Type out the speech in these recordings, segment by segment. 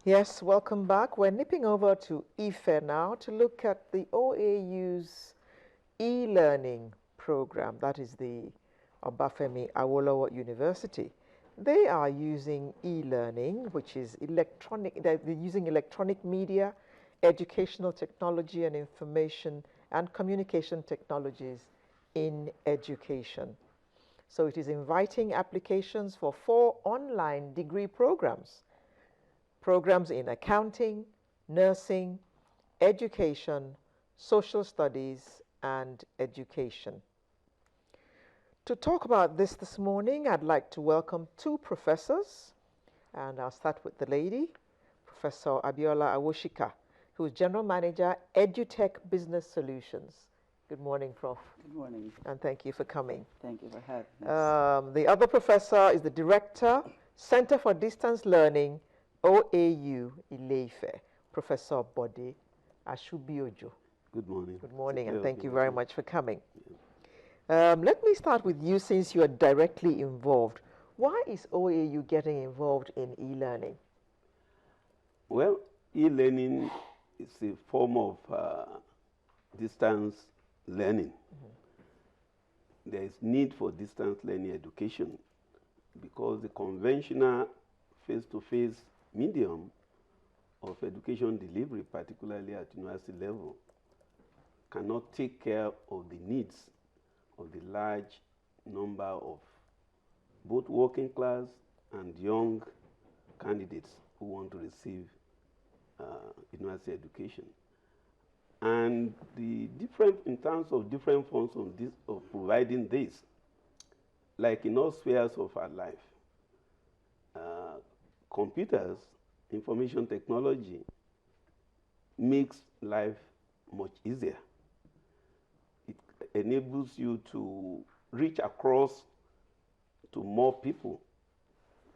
Yes, welcome back. We're nipping over to IFE now to look at the OAU's e-learning program. That is the Obafemi Awolowo University. They are using e-learning, which is electronic, they're using electronic media, educational technology and information and communication technologies in education. So it is inviting applications for 4 online degree programs in accounting, nursing, education, social studies, and education. To talk about this morning, I'd like to welcome 2 professors, and I'll start with the lady, Professor Abiola Awoshika, who is General Manager, EduTech Business Solutions. Good morning, Prof. Good morning. And thank you for coming. Thank you for having us. The other professor is the Director, Center for Distance Learning, OAU Ile-Ife, Professor Bode Ashubiojo. Good morning. Good morning, and thank you very much for coming. Let me start with you, since you are directly involved. Why is OAU getting involved in e-learning? Well, e-learning is a form of distance learning. There is need for distance learning education because the conventional face-to-face medium of education delivery, particularly at university level, cannot take care of the needs of the large number of both working class and young candidates who want to receive university education. And the different, in terms of different forms of providing this, like in all spheres of our life, computers, information technology makes life much easier. It enables you to reach across to more people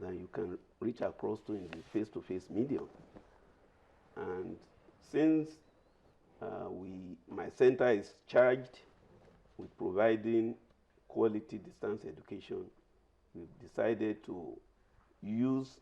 than you can reach across to in the face-to-face medium. And since my center is charged with providing quality distance education, we've decided to use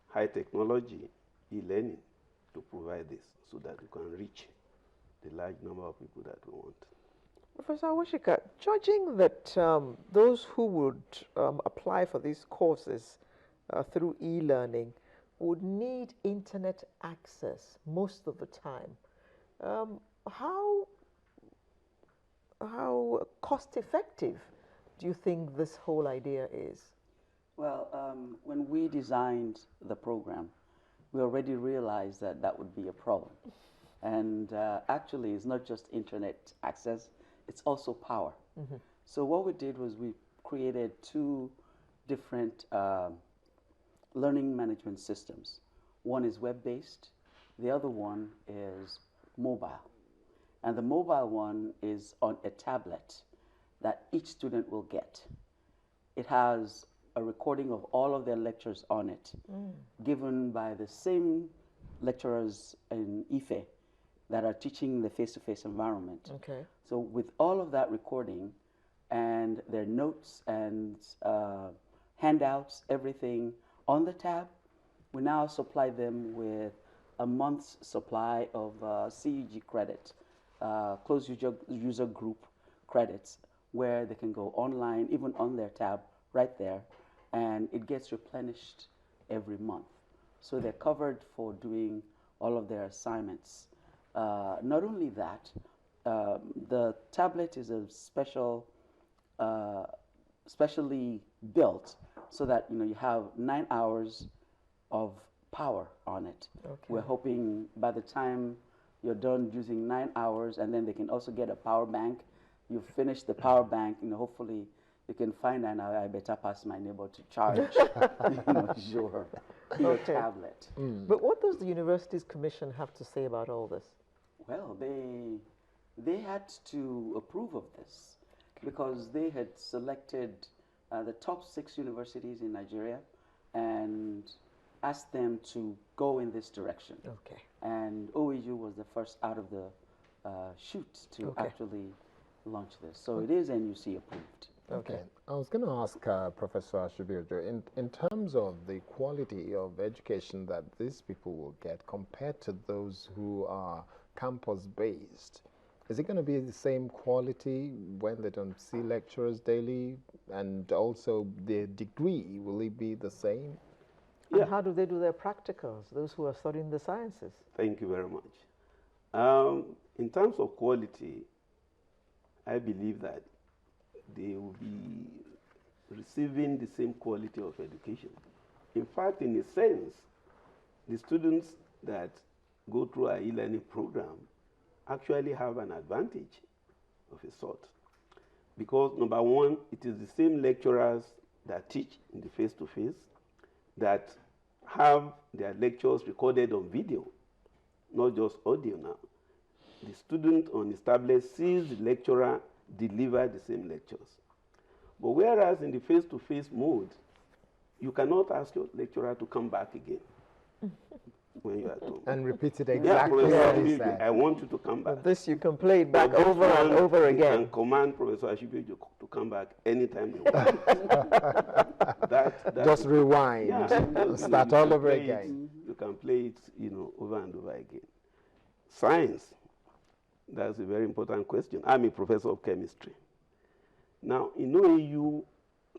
high technology, e-learning, to provide this so that we can reach the large number of people that we want. Professor Awoshika, judging that those who would apply for these courses through e-learning would need internet access most of the time, how cost effective do you think this whole idea is? Well, when we designed the program, we already realized that that would be a problem. And actually, it's not just internet access, it's also power. So what we did was we created 2 different learning management systems. One is web-based, the other one is mobile. And the mobile one is on a tablet that each student will get. It has a recording of all of their lectures on it, given by the same lecturers in IFE that are teaching the face-to-face environment. Okay. So with all of that recording and their notes and handouts, everything on the tab, we now supply them with a month's supply of CUG credit, closed user group credits, where they can go online, even on their tab, right there, and it gets replenished every month. So they're covered for doing all of their assignments. Not only that, the tablet is a specially built so that you have 9 hours of power on it. Okay. We're hoping by the time you're done using 9 hours, and then they can also get a power bank. You finish the power bank, hopefully you can find out I better pass my neighbor to charge your tablet. But what does the Universities Commission have to say about all this? Well, they had to approve of this because they had selected the top 6 universities in Nigeria and asked them to go in this direction. Okay. And OAU was the first out of the chute to actually launch this. So it is NUC approved. Okay. I was going to ask Professor Ashibiojo, in terms of the quality of education that these people will get compared to those who are campus-based, is it going to be the same quality when they don't see lecturers daily? And also their degree, will it be the same? And Yeah. how do they do their practicals, those who are studying the sciences? Thank you very much. In terms of quality, I believe that they will be receiving the same quality of education. In fact, in a sense, the students that go through our e-learning program actually have an advantage of a sort. Because number one, it is the same lecturers that teach in the face-to-face that have their lectures recorded on video, not just audio now. The student on his tablet sees the lecturer deliver the same lectures. But whereas in the face-to-face mode, you cannot ask your lecturer to come back again when you are at home. And repeat it Yeah, exactly Professor what he Ashibiojo, said. I want you to come back. This you can play it back But this over and one, over you again. can command Professor Ashibiojo to come back anytime you want. that Just rewind, yeah, start you all can over play again. you can play it, over and over again. Science, that's a very important question. I'm a professor of chemistry. Now, in OAU,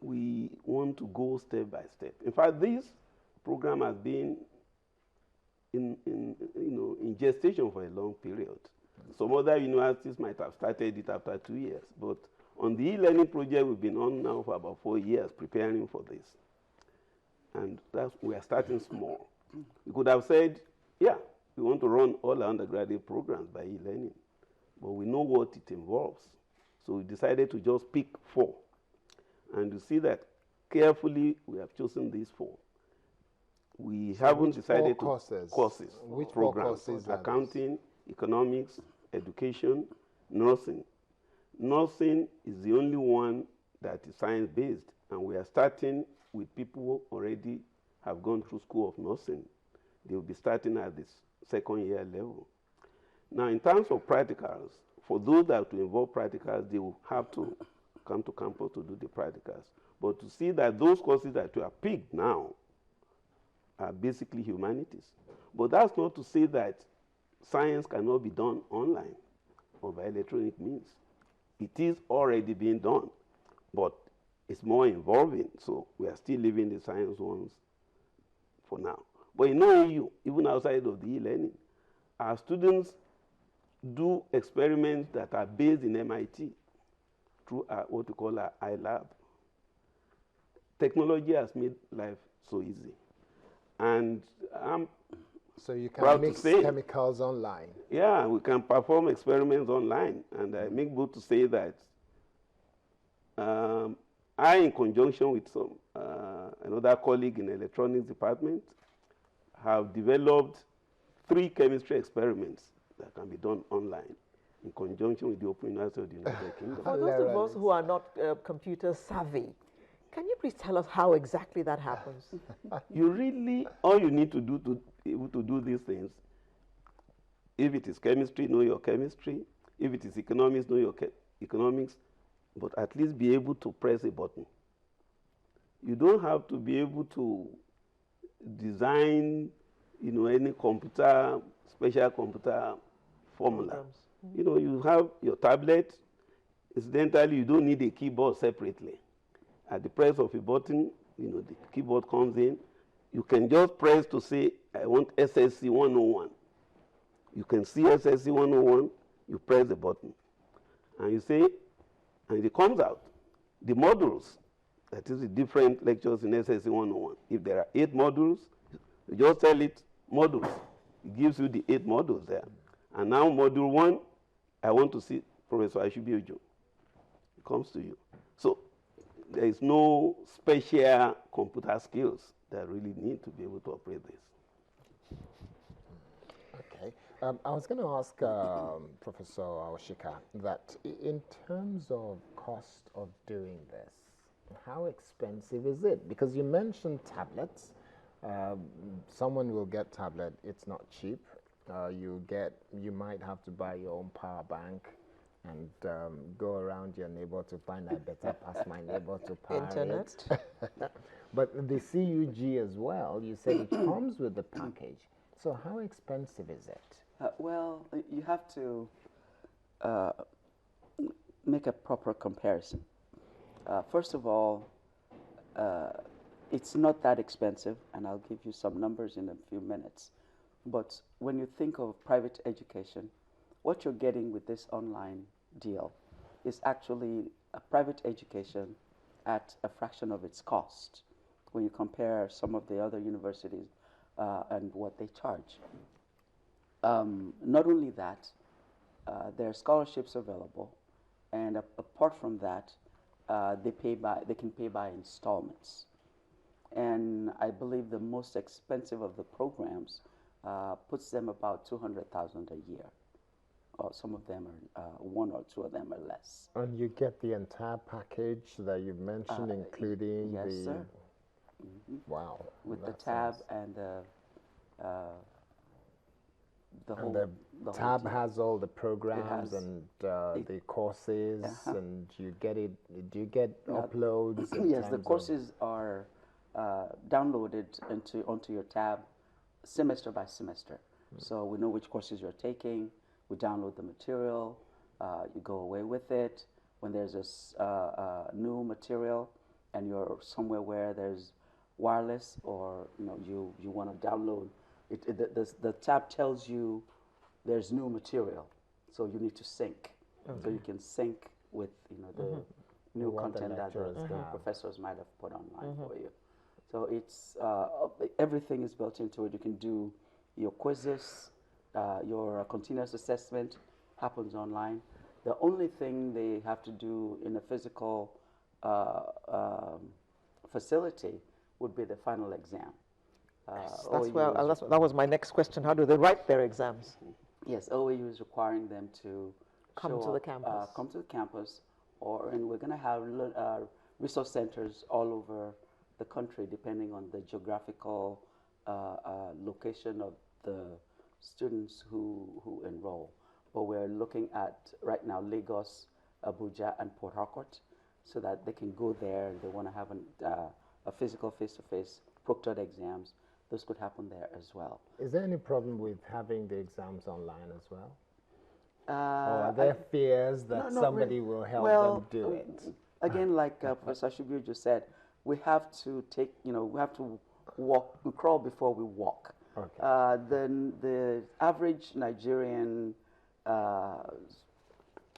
we want to go step by step. In fact, this program has been in gestation for a long period. Some other universities might have started it after 2 years, but on the e-learning project, we've been on now for about 4 years preparing for this. And we are starting small. We could have said, yeah, we want to run all our undergraduate programs by e-learning, but we know what it involves. So we decided to just pick 4. And you see that carefully we have chosen these 4. We haven't decided courses? Which programs, 4 courses are accounting, economics, education, nursing. Nursing is the only one that is science-based, and we are starting with people who already have gone through school of nursing. They will be starting at this second-year level. Now, in terms of practicals, for those that to involve practicals, they will have to come to campus to do the practicals. But to see that those courses that you have picked now are basically humanities. But that's not to say that science cannot be done online or by electronic means. It is already being done, but it's more involving, so we are still leaving the science ones for now. But in OAU, even outside of the e-learning, our students do experiments that are based in MIT through what we call our iLab. Technology has made life so easy. And I'm So you proud can to mix say, chemicals online. yeah, we can perform experiments online. And I make bold to say that I, in conjunction with another colleague in the electronics department, have developed 3 chemistry experiments that can be done online in conjunction with the Open University of the United Kingdom. For those of us who are not computer savvy, can you please tell us how exactly that happens? You really, all you need to do to be able to do these things, if it is chemistry, know your chemistry. If it is economics, know your economics. But at least be able to press a button. You don't have to be able to design, any computer, special computer formula. You have your tablet. Incidentally, you don't need a keyboard separately. At the press of a button, the keyboard comes in. You can just press to say, I want SSC 101. You can see SSC 101, you press the button. And you say, and it comes out. The modules, that is the different lectures in SSC 101. If there are 8 modules, you just tell it modules. It gives you the 8 modules there. And now module 1, I want to see Professor Ashibiojo. It comes to you. So there is no special computer skills that really need to be able to operate this. Okay. I was going to ask Professor Aoshika that in terms of cost of doing this, how expensive is it? Because you mentioned tablets. Someone will get tablet. It's not cheap. You might have to buy your own power bank and go around your neighbor to find I better pass my neighbor to Internet. pirate. But the CUG as well, you said it comes with the package. So how expensive is it? Well, you have to make a proper comparison. First of all, it's not that expensive, and I'll give you some numbers in a few minutes. But when you think of private education, what you're getting with this online deal is actually a private education at a fraction of its cost when you compare some of the other universities and what they charge. Not only that, there are scholarships available, and apart from that, they can pay by installments. And I believe the most expensive of the programs puts them about 200,000 a year. Or some of them are one or two of them are less. And you get the entire package that you've mentioned, including yes, the. sir. Wow. With the that tab sounds- and the whole. And the tab deal. has all the programs has- and the courses, and you get it. Do you get Yeah. uploads? in Yes, the terms of- courses are downloaded onto your tab semester by semester. So we know which courses you're taking. We download the material. You go away with it. When there's a new material and you're somewhere where there's wireless, or you want to download it, the tab tells you there's new material, so you need to sync. So you can sync with the new What the content that the lecturers have. professors might have put online for you. So it's everything is built into it. You can do your quizzes, your continuous assessment happens online. The only thing they have to do in a physical facility would be the final exam. That was my next question. How do they write their exams? Yes, OAU is requiring them to Come to the campus. Come to the campus, and we're going to have resource centers all over the country, depending on the geographical location of the students who enroll. But we're looking at right now Lagos, Abuja, and Port Harcourt, so that they can go there and they want to have a physical face-to-face proctored exams. Those could happen there as well. Is there any problem with having the exams online as well? Or are there fears that not somebody really. will help Well, them do it? Again, like Professor Shubio just said, we have to we have to we crawl before we walk. Okay. The average Nigerian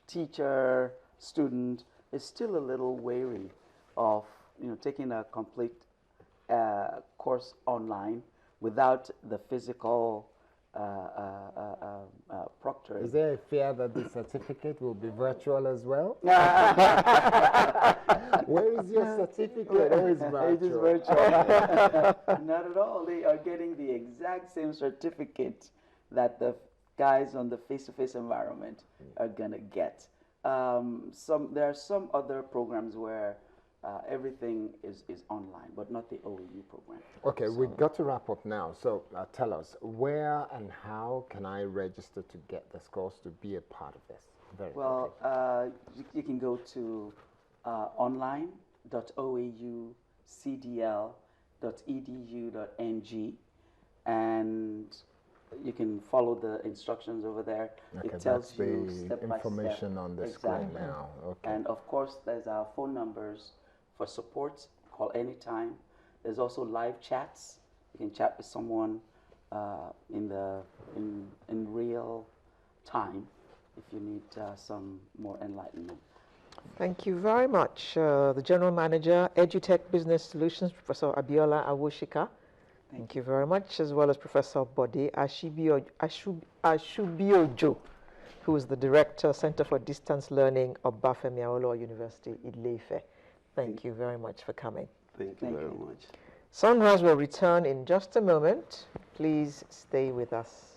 teacher, student is still a little wary of taking a complete course online without the physical proctor. Is there a fear that the certificate will be virtual as well? Where is your certificate? Oh, it's virtual. It is virtual. Not at all. They are getting the exact same certificate that the guys on the face-to-face environment are gonna get. There are some other programs where everything is online, but not the OAU program. Okay, we've got to wrap up now. So tell us, where and how can I register to get the scores to be a part of this? Very Well, quickly. you can go to online.oaucdl.edu.ng, and you can follow the instructions over there. Okay, It tells that's you the step by step. information on the screen now. Okay. And of course, there's our phone numbers for support. Call anytime. There's also live chats. You can chat with someone in real time if you need some more enlightenment. Thank you very much. The General Manager, EduTech Business Solutions, Professor Abiola Awoshika. Thank you very much, as well as Professor Bode Ashubiojo, who is the Director, Center for Distance Learning of Obafemi Awolowo University, Ile-Ife. Thank you very much for coming. Thank you very much. Sunrise will return in just a moment. Please stay with us.